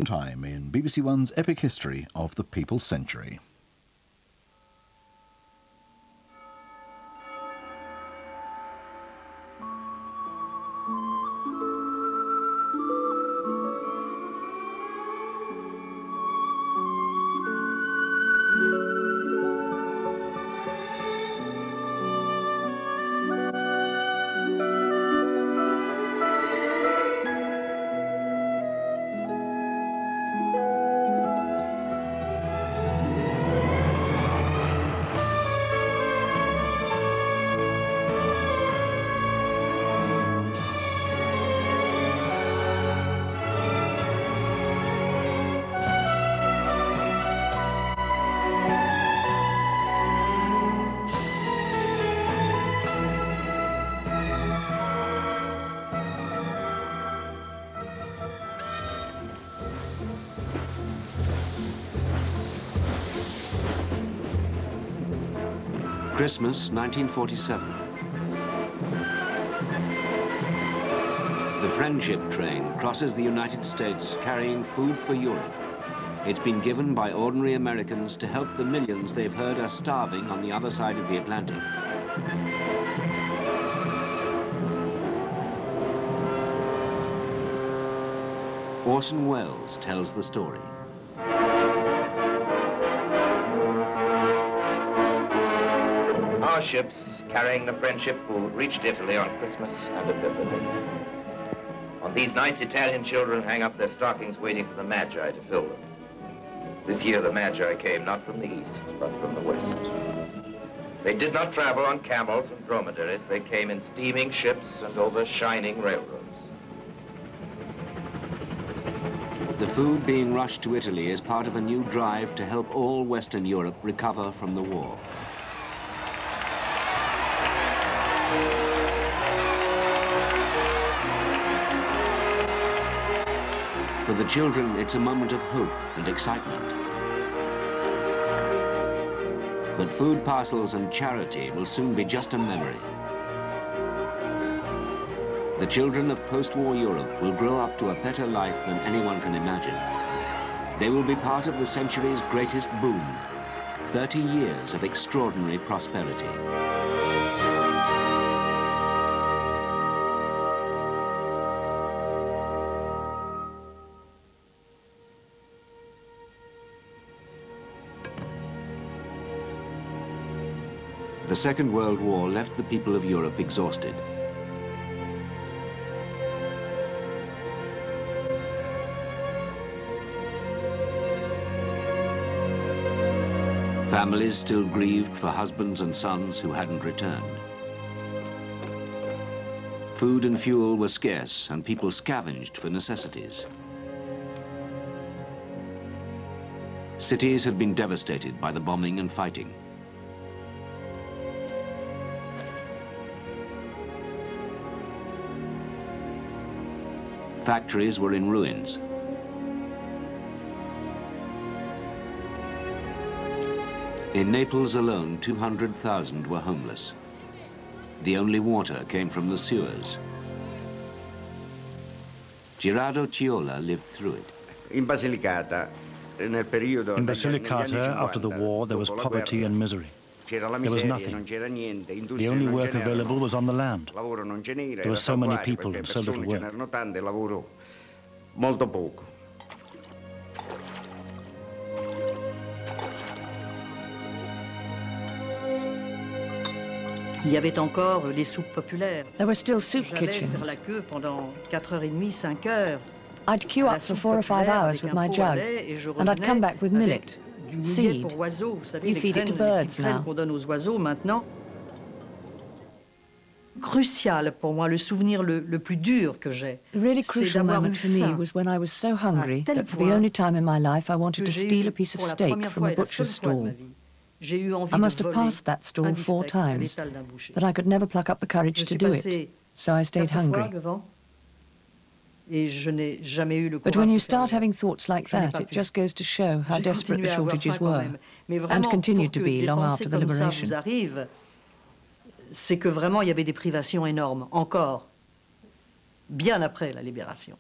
Boomtime in BBC One's epic history of the People's Century. Christmas, 1947. The friendship train crosses the United States carrying food for Europe. It's been given by ordinary Americans to help the millions they've heard are starving on the other side of the Atlantic. Orson Welles tells the story. Our ships, carrying the friendship food, reached Italy on Christmas and Epiphany. On these nights, Italian children hang up their stockings waiting for the Magi to fill them. This year, the Magi came not from the east, but from the west. They did not travel on camels and dromedaries. They came in steaming ships and over shining railroads. The food being rushed to Italy is part of a new drive to help all Western Europe recover from the war. For the children, it's a moment of hope and excitement. But food parcels and charity will soon be just a memory. The children of post-war Europe will grow up to a better life than anyone can imagine. They will be part of the century's greatest boom, 30 years of extraordinary prosperity. The Second World War left the people of Europe exhausted. Families still grieved for husbands and sons who hadn't returned. Food and fuel were scarce, and people scavenged for necessities. Cities had been devastated by the bombing and fighting. Factories were in ruins. In Naples alone, 200,000 were homeless. The only water came from the sewers. Gerardo Ciola lived through it. In Basilicata, after the war, there was poverty and misery. There was nothing. The only work available was on the land. There were so many people and so little work. There were still soup kitchens. I'd queue up for 4 or 5 hours with my jug, and I'd come back with millet, seed. You feed it to birds now. The really crucial moment for me was when I was so hungry that for the only time in my life I wanted to steal a piece of steak from a butcher's stall. I must have passed that stall 4 times, but I could never pluck up the courage to do it, so I stayed hungry. But when you start having thoughts like that, it just goes to show how desperate the shortages were, and continued to be long after the liberation. C'est que vraiment il y avait des privations énormes, encore, bien après la libération.